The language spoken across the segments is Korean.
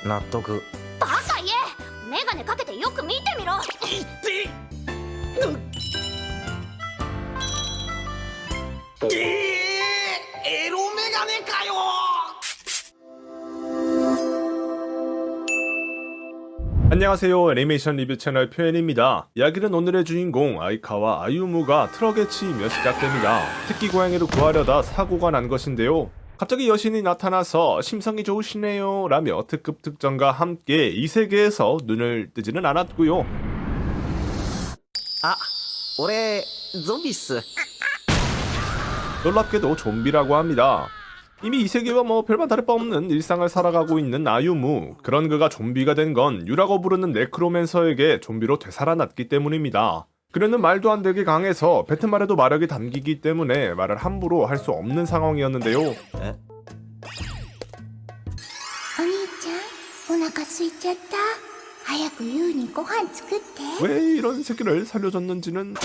納得。バカ言え、メガネかけてよく見てみろ。言ってエロメガネかよ。 안녕하세요. 애니메이션 리뷰 채널 표현입니다. 이야기는 오늘의 주인공 아이카와 아유무가 트럭에 치이며 시작됩니다. 특기 고양이를 구하려다 사고가 난 것인데요. 갑자기 여신이 나타나서 심성이 좋으시네요 라며 특급 특전과 함께 이 세계에서 눈을 뜨지는 않았고요. あ、俺ゾンビっす。 놀랍게도 좀비라고 합니다. 이미 이 세계와 별반 다를 바 없는 일상을 살아가고 있는 아유무. 그런 그가 좀비가 된 건 유라고 부르는 네크로맨서에게 좀비로 되살아났기 때문입니다. 그녀는 말도 안 되게 강해서 뱉은 말에도 마력이 담기기 때문에 말을 함부로 할 수 없는 상황이었는데요. お兄ちゃん、お腹空いちゃった。早くユウにご飯作って。 왜 이런 새끼를 살려줬는지는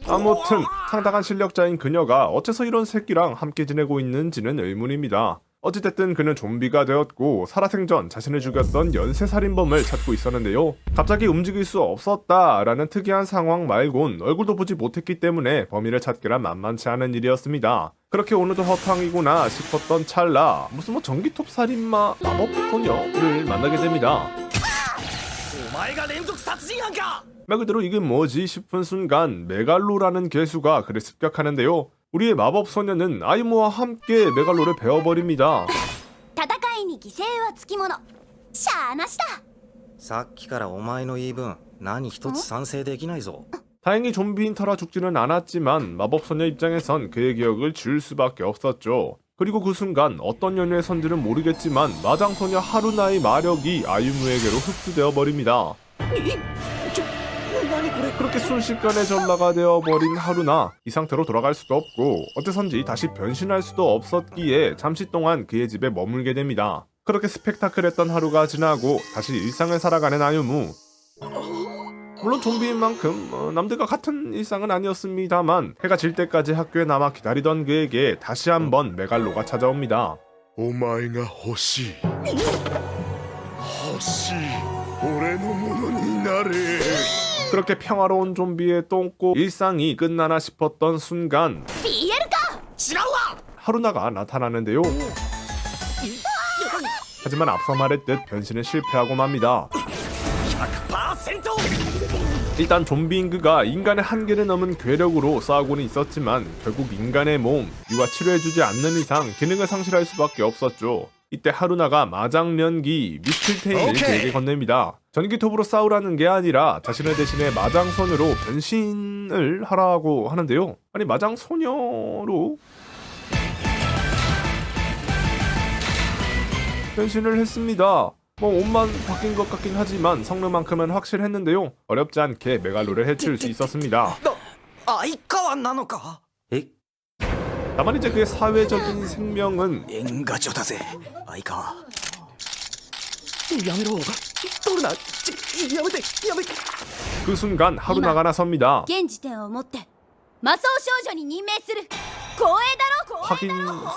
아무튼 상당한 실력자인 그녀가 어째서 이런 새끼랑 함께 지내고 있는지는 의문입니다. 어찌됐든 그는 좀비가 되었고 살아생전 자신을 죽였던 연쇄살인범을 찾고 있었는데요. 갑자기 움직일 수 없었다라는 특이한 상황 말곤 얼굴도 보지 못했기 때문에 범인을 찾기란 만만치 않은 일이었습니다. 그렇게 오늘도 허탕이구나 싶었던 찰나 무슨 전기톱 살인마 마법 소녀를 만나게 됩니다. お前が連続殺人犯か。 말 그대로 이게 뭐지 싶은 순간 메갈로라는 괴수가 그를 습격하는데요. 우리의 마법 소녀는 아이무와 함께 메갈로를 베어버립니다. 戦いに犠牲はつきもの。しゃあなしだ。さっきからお前の言い分何一つ賛成できないぞ。 다행히 좀비인 터라 죽지는 않았지만 마법 소녀 입장에선 그의 기억을 줄 수밖에 없었죠. 그리고 그 순간 어떤 연유의 선지는 모르겠지만 마장소녀 하루나의 마력이 아유무에게로 흡수되어 버립니다. 何これ。 그렇게 순식간에 전라가 되어버린 하루나. 이 상태로 돌아갈 수도 없고 어째선지 다시 변신할 수도 없었기에 잠시 동안 그의 집에 머물게 됩니다. 그렇게 스펙타클했던 하루가 지나고 다시 일상을 살아가는 아유무. 물론 좀비인 만큼 남들과 같은 일상은 아니었습니다만 해가 질 때까지 학교에 남아 기다리던 그에게 다시 한번 메갈로가 찾아옵니다. お前が欲しい欲しい俺のものになれ 그렇게 평화로운 좀비의 똥꼬 일상이 끝나나 싶었던 순간 ピエルか。違うわ。 하루나가 나타나는데요. 하지만 앞서 말했듯 변신은 실패하고 맙니다. 100%。 일단 좀비인 그가 인간의 한계를 넘은 괴력으로 싸우고는 있었지만 결국 인간의 몸, 유아 치료해주지 않는 이상 기능을 상실할 수밖에 없었죠. 이때 하루나가 마장련기 미스틸테인을 그에게 건넵니다. 전기톱으로 싸우라는 게 아니라 자신을 대신해 마장소녀로 변신을 하라고 하는데요. 아니 마장소녀로 변신을 했습니다. 옷만 바뀐 것 같긴 하지만 성능만큼은 확실했는데요. 어렵지 않게 메갈로를 해칠 수 있었습니다. 相川なのか。え、 다만 이제 그의 사회적인 생명은 年賀状だぜ相川。やめろ。取るな。やめてやめて。 그 순간 하루나가 나섭니다. 現時点をもって魔装少女に任命する。光栄だろ。 확인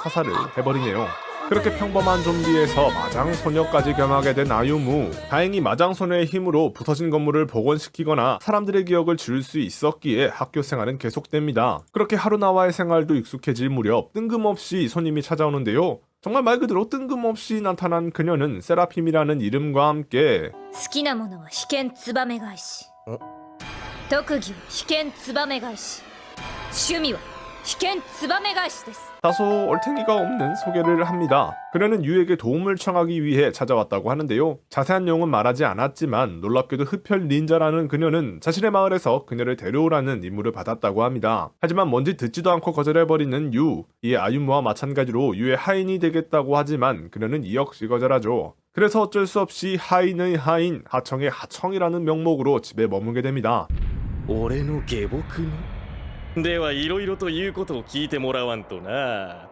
사살을 해버리네요. 그렇게 평범한 좀비에서 마장소녀까지 겸하게 된 아유무. 다행히 마장소녀의 힘으로 부서진 건물을 복원시키거나 사람들의 기억을 줄 수 있었기에 학교 생활은 계속됩니다. 그렇게 하루나와의 생활도 익숙해질 무렵 뜬금없이 손님이 찾아오는데요. 정말 말 그대로 뜬금없이 나타난 그녀는 세라핌이라는 이름과 함께 好きなものは被験ツバメ返し。特技は被験ツバメ返し。趣味は被験ツバメ返しです。 다소 얼탱이가 없는 소개를 합니다. 그녀는 유에게 도움을 청하기 위해 찾아왔다고 하는데요. 자세한 내용은 말하지 않았지만 놀랍게도 흡혈 닌자라는 그녀는 자신의 마을에서 그녀를 데려오라는 임무를 받았다고 합니다. 하지만 뭔지 듣지도 않고 거절해버리는 유. 이에 아유무와 마찬가지로 유의 하인이 되겠다고 하지만 그녀는 이 역시 거절하죠. 그래서 어쩔 수 없이 하인의 하인, 하청의 하청이라는 명목으로 집에 머물게 됩니다. 俺の下僕に。ではいろいろと言うことを聞いてもらわんとな。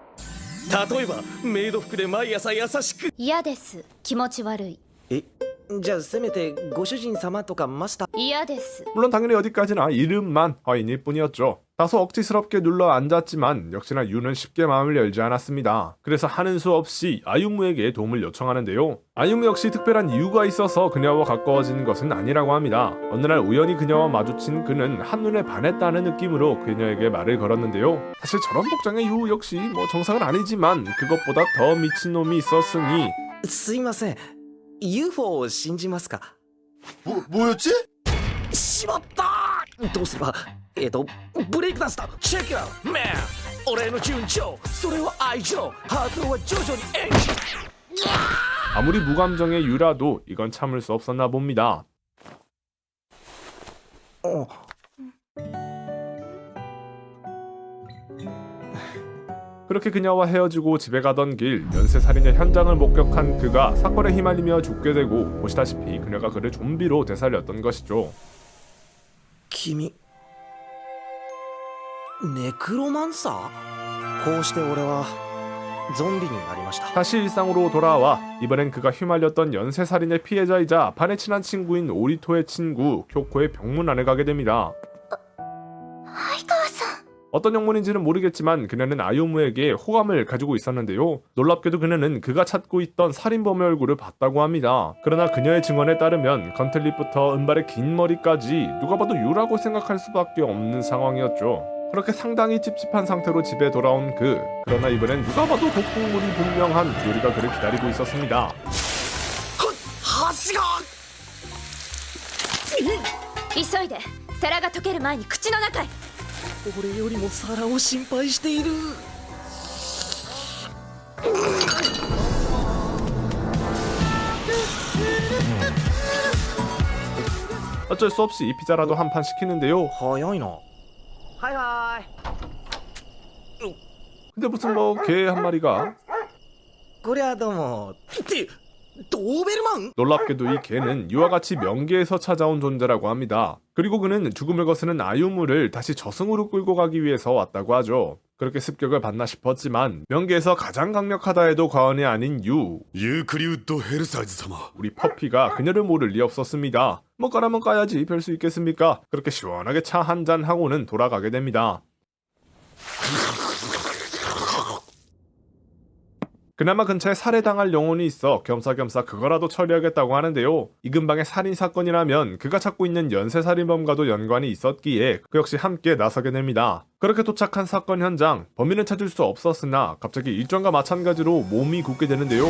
例えばメイド服で毎朝優しく。嫌です。気持ち悪い。え、じゃあせめてご主人様とかマスター。嫌です。 물론 당연히 어디까지나 이름만 허인일 뿐이었죠. 다소 억지스럽게 눌러 앉았지만 역시나 유는 쉽게 마음을 열지 않았습니다. 그래서 하는 수 없이 아유무에게 도움을 요청하는데요. 아유무 역시 특별한 이유가 있어서 그녀와 가까워지는 것은 아니라고 합니다. 어느 날 우연히 그녀와 마주친 그는 한눈에 반했다는 느낌으로 그녀에게 말을 걸었는데요. 사실 저런 복장의 유 역시 뭐 정상은 아니지만 그것보다 더 미친놈이 있었으니 すいません UFO を信じますか。뭐였지? しまった。どうすればブレイクダンスだ。チェックアウト。Man、俺の順調、それは愛情、ハートは徐々にエンジン。 아무리 무감정의 유라도 이건 참을 수 없었나 봅니다. 그렇게 그녀와 헤어지고 집에 가던 길 연쇄살인의 현장을 목격한 그가 사건에 휘말리며 죽게 되고 보시다시피 그녀가 그를 좀비로 되살렸던 것이죠. 君ネクロマンサー。こうして俺はゾンビになりました。 다시 일상으로 돌아와 이번엔 그가 휘말렸던 연쇄살인의 피해자이자 반의 친한 친구인 오리토의 친구 교코의 병문안에 가게 됩니다. 어떤 영문인지는 모르겠지만 그녀는 아유무에게 호감을 가지고 있었는데요. 놀랍게도 그녀는 그가 찾고 있던 살인범의 얼굴을 봤다고 합니다. 그러나 그녀의 증언에 따르면 건틀립부터 은발의 긴 머리까지 누가 봐도 유라고 생각할 수밖에 없는 상황이었죠. 그렇게 상당히 찝찝한 상태로 집에 돌아온 그러나 이번엔 누가 봐도 독극물이 분명한 요리가 그를 기다리고 있었습니다. 橋が急いで皿が溶ける前に口の中へ。俺よりも皿を心配している。 어쩔 수 없이 이 피자라도 한 판 시키는데요. 早いな。はいはい。 근데 무슨 뭐 개 한 마리가 こりゃどうも。ってドーベルマン。 놀랍게도 이 개는 유와 같이 명계에서 찾아온 존재라고 합니다. 그리고 그는 죽음을 거스는 아유무를 다시 저승으로 끌고 가기 위해서 왔다고 하죠. 그렇게 습격을 받나 싶었지만 명계에서 가장 강력하다 해도 과언이 아닌 유, ユークリウッドヘルサイズ様。 우리 퍼피가 그녀를 모를 리 없었습니다. 뭐 까라면 까야지 별 수 있겠습니까? 그렇게 시원하게 차 한 잔 하고는 돌아가게 됩니다. 그나마 근처에 살해당할 영혼이 있어 겸사겸사 그거라도 처리하겠다고 하는데요. 이 근방의 살인사건이라면 그가 찾고 있는 연쇄살인범과도 연관이 있었기에 그 역시 함께 나서게 됩니다. 그렇게 도착한 사건 현장, 범인은 찾을 수 없었으나 갑자기 일정과 마찬가지로 몸이 굳게 되는데요.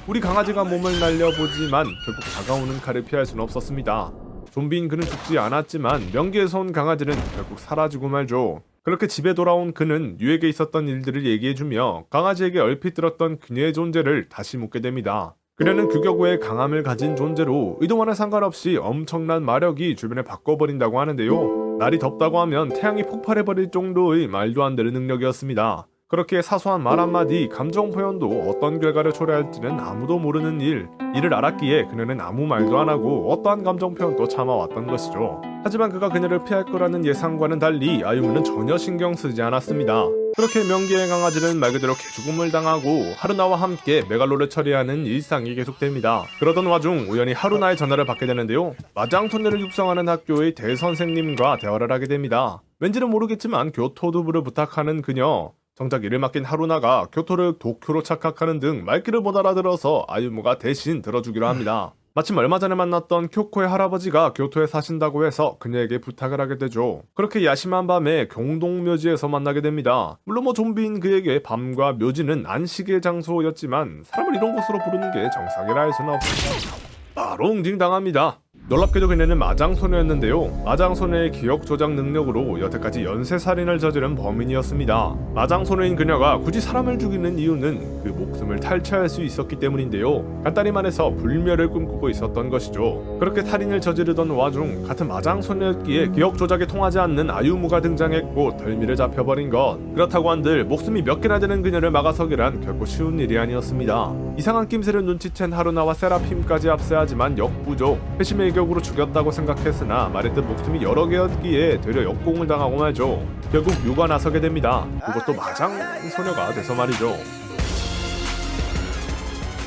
우리 강아지가 몸을 날려보지만 결국 다가오는 칼을 피할 수는 없었습니다. 좀비인 그는 죽지 않았지만 명계에서 온 강아지는 결국 사라지고 말죠. 그렇게 집에 돌아온 그는 유에게 있었던 일들을 얘기해주며 강아지에게 얼핏 들었던 그녀의 존재를 다시 묻게 됩니다. 그녀는 규격외의 강함을 가진 존재로 의도와는 상관없이 엄청난 마력이 주변에 바꿔버린다고 하는데요. 날이 덥다고 하면 태양이 폭발해버릴 정도의 말도 안 되는 능력이었습니다. 그렇게 사소한 말 한마디, 감정 표현도 어떤 결과를 초래할지는 아무도 모르는 이를 알았기에 그녀는 아무 말도 안 하고 어떠한 감정 표현도 참아왔던 것이죠. 하지만 그가 그녀를 피할 거라는 예상과는 달리 아유무는 전혀 신경 쓰지 않았습니다. 그렇게 명계의 강아지는 말 그대로 개죽음을 당하고 하루나와 함께 메갈로를 처리하는 일상이 계속됩니다. 그러던 와중 우연히 하루나의 전화를 받게 되는데요. 마장소녀를 육성하는 학교의 대선생님과 대화를 하게 됩니다. 왠지는 모르겠지만 교토두부를 부탁하는 그녀. 정작 이를 맡긴 하루나가 교토를 도쿄로 착각하는 등 말귀를 못 알아들어서 아유무가 대신 들어주기로 합니다. 마침 얼마 전에 만났던 쿄코의 할아버지가 교토에 사신다고 해서 그녀에게 부탁을 하게 되죠. 그렇게 야심한 밤에 공동묘지에서 만나게 됩니다. 물론 뭐 좀비인 그에게 밤과 묘지는 안식의 장소였지만 사람을 이런 곳으로 부르는 게 정상이라 할 수는 없습니다. 바로 웅징당합니다. 놀랍게도 그녀는 마장소녀였는데요. 마장소녀의 기억 조작 능력으로 여태까지 연쇄살인을 저지른 범인이었습니다. 마장소녀인 그녀가 굳이 사람을 죽이는 이유는 그 목숨을 탈취할 수 있었기 때문인데요. 간단히 말해서 불멸을 꿈꾸고 있었던 것이죠. 그렇게 살인을 저지르던 와중 같은 마장소녀였기에 기억 조작에 통하지 않는 아유무가 등장했고 덜미를 잡혀버린 것. 그렇다고 한들 목숨이 몇 개나 되는 그녀를 막아서기란 결코 쉬운 일이 아니었습니다. 이상한 낌새를 눈치챈 하루나와 세라핌까지 압세하지만 역부족. 회심의 격으로 죽였다고 생각했으나 말했듯 목숨이 여러 개였기에 되려 역공을 당하고 말죠. 결국 유가 나서게 됩니다. 그것도 마장 소녀가 돼서 말이죠.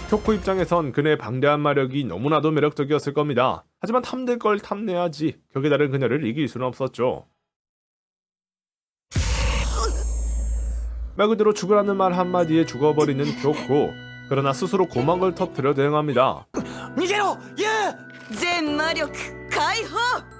쿄코 입장에선 그녀의 방대한 마력이 너무나도 매력적이었을 겁니다. 하지만 탐낼 걸 탐내야지 격에 다른 그녀를 이길 수는 없었죠. 말 그대로 죽으라는 말 한마디에 죽어버리는 쿄코. 그러나 스스로 고만 걸 터뜨려 대응합니다. 逃げろユウ全魔力解放。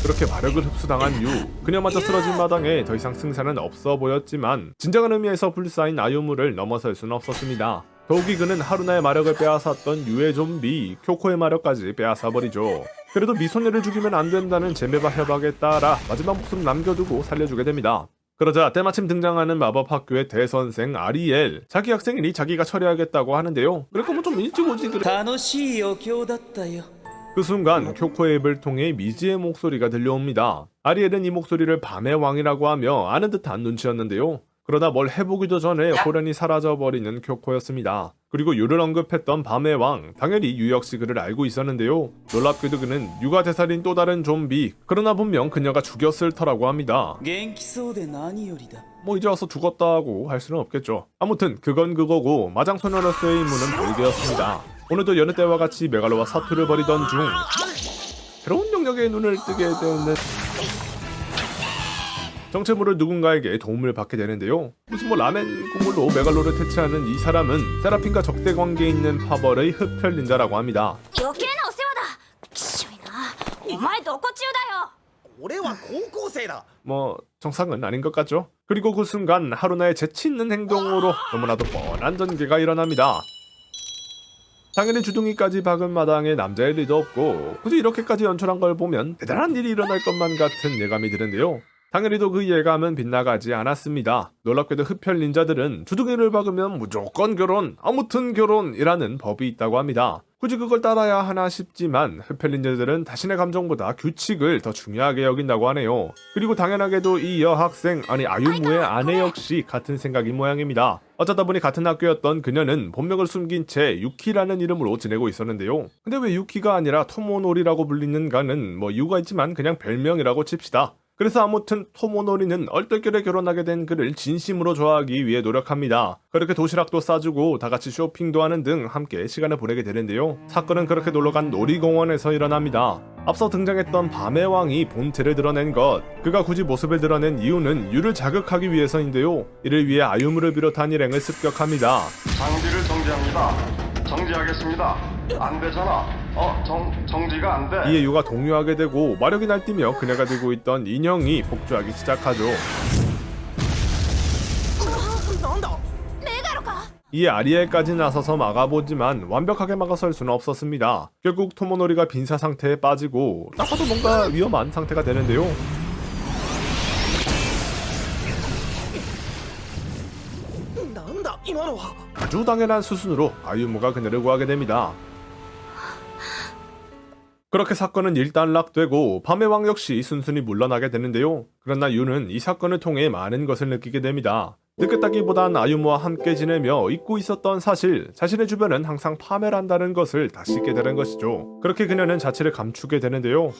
그렇게 마력을 흡수당한 유, 그녀마저 쓰러진 마당에 더 이상 승산은 없어 보였지만 진정한 의미에서 불사인 아유무를 넘어설 수는 없었습니다. 더욱이 그는 하루나의 마력을 빼앗았던 유의 좀비 쿄코의 마력까지 빼앗아버리죠. 그래도 미소녀를 죽이면 안 된다는 제메바 협약에 따라 마지막 목숨 남겨두고 살려주게 됩니다. 그러자 때마침 등장하는 마법학교의 대선생 아리엘. 자기 학생이니 자기가 처리하겠다고 하는데요. 그럴 거면 좀 일찍 오지 그래. 楽しい余興だったよ。 그 순간 쿄코의 입을 통해 미지의 목소리가 들려옵니다. 아리엘은 이 목소리를 밤의 왕이라고 하며 아는 듯한 눈치였는데요. 그러다 뭘 해보기도 전에 호련히 사라져버리는 쿄코였습니다. 그리고 유를 언급했던 밤의 왕, 당연히 유 역시 그를 알고 있었는데요. 놀랍게도 그는 유가 되살린 또 다른 좀비, 그러나 분명 그녀가 죽였을 터라고 합니다. 元気そうで何よりだ。 뭐 이제 와서 죽었다고 할 수는 없겠죠. 아무튼 그건 그거고 마장소녀로서의 임무는 보이되었습니다. 오늘도 여느 때와 같이 메갈로와 사투를 벌이던 중 새로운 영역에 눈을 뜨게 되는 정체모를 누군가에게 도움을 받게 되는데요. 무슨 뭐 라멘 국물로 메갈로를 퇴치하는 이 사람은 세라핀과 적대 관계에 있는 파벌의 흡혈 닌자라고 합니다. 余計なお世話だ。きしょいな。お前どこ中だよ。俺は高校生だ 뭐 정상은 아닌 것 같죠. 그리고 그 순간 하루나의 재치 있는 행동으로 너무나도 뻔한 전개가 일어납니다. 당연히 주둥이까지 박은 마당에 남자일 리도 없고 굳이 이렇게까지 연출한 걸 보면 대단한 일이 일어날 것만 같은 예감이 드는데요. 당연히도 그 예감은 빗나가지 않았습니다. 놀랍게도 흡혈 닌자들은 주둥이를 박으면 무조건 결혼, 아무튼 결혼이라는 법이 있다고 합니다. 굳이 그걸 따라야 하나 싶지만 흡혈 닌자들은 자신의 감정보다 규칙을 더 중요하게 여긴다고 하네요. 그리고 당연하게도 이 여학생, 아니 아유무의 아내 역시 같은 생각인 모양입니다. 어쩌다 보니 같은 학교였던 그녀는 본명을 숨긴 채 유키라는 이름으로 지내고 있었는데요. 근데 왜 유키가 아니라 토모노리라고 불리는가는 뭐 이유가 있지만 그냥 별명이라고 칩시다. 그래서 아무튼 토모노리는 얼떨결에 결혼하게 된 그를 진심으로 좋아하기 위해 노력합니다. 그렇게 도시락도 싸주고 다같이 쇼핑도 하는 등 함께 시간을 보내게 되는데요. 사건은 그렇게 놀러간 놀이공원에서 일어납니다. 앞서 등장했던 밤의 왕이 본체를 드러낸 것, 그가 굳이 모습을 드러낸 이유는 유를 자극하기 위해서인데요. 이를 위해 아유무를 비롯한 일행을 습격합니다. 장비를 정지합니다. 정지하겠습니다. 안 되잖아. 정지가 안 돼. 이에 유가 동요하게 되고 마력이 날뛰며 그녀가 들고 있던 인형이 폭주하기 시작하죠. 이에 아리엘까지 나서서 막아보지만 완벽하게 막아설 수는 없었습니다. 결국 토모노리가 빈사 상태에 빠지고 딱 봐도 뭔가 위험한 상태가 되는데요. 아주 당연한 수순으로 아유무가 그녀를 구하게 됩니다. 그렇게 사건은 일단락되고 밤의 왕 역시 순순히 물러나게 되는데요. 그러나 유는 이 사건을 통해 많은 것을 느끼게 됩니다. 느꼈다기보단 아유무와 함께 지내며 잊고 있었던 사실, 자신의 주변은 항상 파멸한다는 것을 다시 깨달은 것이죠. 그렇게 그녀는 자취를 감추게 되는데요.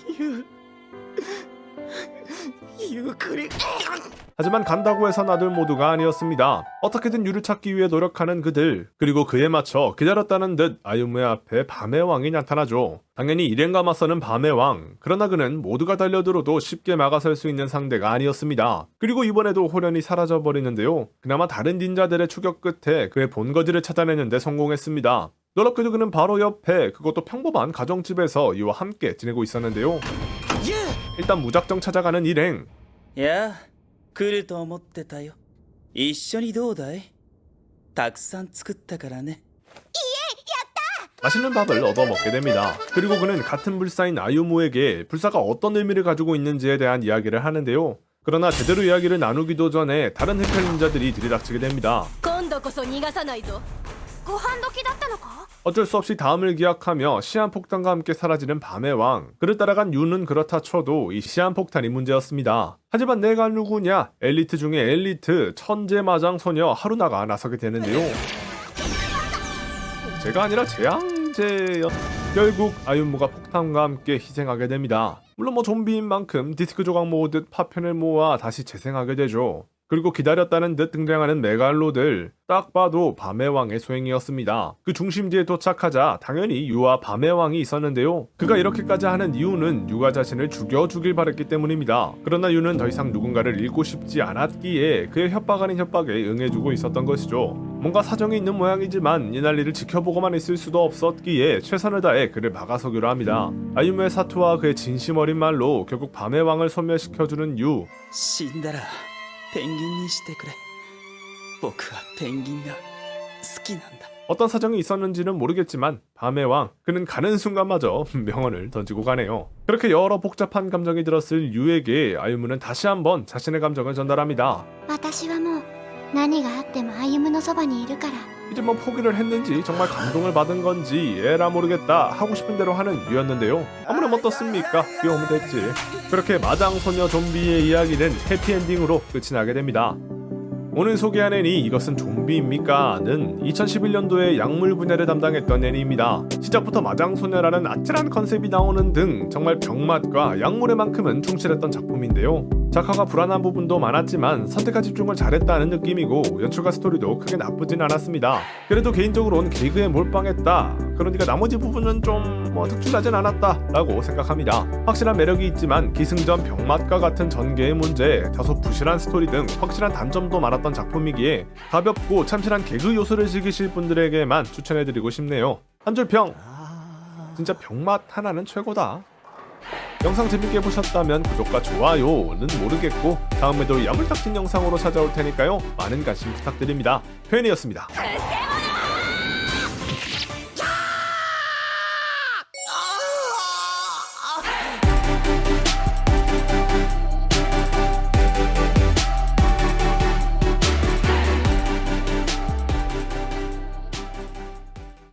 하지만 간다고 해서 놔둘 모두가 아니었습니다. 어떻게든 유를 찾기 위해 노력하는 그들, 그리고 그에 맞춰 기다렸다는 듯 아유무의 앞에 밤의 왕이 나타나죠. 당연히 일행과 맞서는 밤의 왕, 그러나 그는 모두가 달려들어도 쉽게 막아설 수 있는 상대가 아니었습니다. 그리고 이번에도 호련히 사라져버리는데요. 그나마 다른 닌자들의 추격 끝에 그의 본거지를 찾아내는데 성공했습니다. 놀랍게도 그는 바로 옆에 그것도 평범한 가정집에서 이와 함께 지내고 있었는데요. 일단 무작정 찾아가는 일행. やあ、来ると思ってたよ。一緒にどうだい？たくさん作ったからね。 맛있는 밥을 얻어먹게 됩니다. 그리고 그는 같은 불사인 아유무에게 불사가 어떤 의미를 가지고 있는지에 대한 이야기를 하는데요. 그러나 제대로 이야기를 나누기도 전에 다른 흡혈 닌자들이 들이닥치게 됩니다. 今度こそ逃がさないぞ。ご飯時だったのか。 어쩔 수 없이 다음을 기약하며 시한폭탄과 함께 사라지는 밤의 왕. 그를 따라간 유는 그렇다 쳐도 이 시한폭탄이 문제였습니다. 하지만 내가 누구냐? 엘리트 중에 엘리트 천재 마장 소녀 하루나가 나서게 되는데요. 제가 아니라 재앙제였... 결국 아유무가 폭탄과 함께 희생하게 됩니다. 물론 뭐 좀비인 만큼 디스크 조각 모으듯 파편을 모아 다시 재생하게 되죠. 그리고 기다렸다는 듯 등장하는 메갈로들, 딱 봐도 밤의 왕의 소행이었습니다. 그 중심지에 도착하자 당연히 유와 밤의 왕이 있었는데요. 그가 이렇게까지 하는 이유는 유가 자신을 죽일 바랬기 때문입니다. 그러나 유는 더 이상 누군가를 잃고 싶지 않았기에 그의 협박 아닌 협박에 응해주고 있었던 것이죠. 뭔가 사정이 있는 모양이지만 이 난리를 지켜보고만 있을 수도 없었기에 최선을 다해 그를 막아서기로 합니다. 아유무의 사투와 그의 진심 어린 말로 결국 밤의 왕을 소멸시켜주는 유. 死んだらペンギンにしてくれ。僕はペンギンが好きなんだ。 어떤 사정이 있었는지는 모르겠지만 밤의 왕, 그는 가는 순간마저 명언을 던지고 가네요. 그렇게 여러 복잡한 감정이 들었을 유에게 아유무는 다시 한번 자신의 감정을 전달합니다. 私はもう何があっても歩夢のそばにいるから。 이제 뭐 포기를 했는지 정말 감동을 받은 건지 에라 모르겠다 하고 싶은 대로 하는 유였는데요. 아무렴 어떻습니까? 귀여우면 됐지. 그렇게 마장소녀 좀비의 이야기는 해피엔딩으로 끝이 나게 됩니다. 오늘 소개한 애니 이것은 좀비입니까? 는 2011년도에 약물 분야를 담당했던 애니입니다. 시작부터 마장소녀라는 아찔한 컨셉이 나오는 등 정말 병맛과 약물에만큼은 충실했던 작품인데요. 작화가 불안한 부분도 많았지만 선택과 집중을 잘했다는 느낌이고 연출과 스토리도 크게 나쁘진 않았습니다. 그래도 개인적으로는 개그에 몰빵했다, 그러니까 나머지 부분은 좀 특출나진 않았다 라고 생각합니다. 확실한 매력이 있지만 기승전 병맛과 같은 전개의 문제, 다소 부실한 스토리 등 확실한 단점도 많았던 작품이기에 가볍고 참신한 개그 요소를 즐기실 분들에게만 추천해드리고 싶네요. 한 줄 평! 진짜 병맛 하나는 최고다. 영상 재밌게 보셨다면 구독과 좋아요는 모르겠고 다음에도 야물딱진 영상으로 찾아올 테니까요. 많은 관심 부탁드립니다. 표현이었습니다.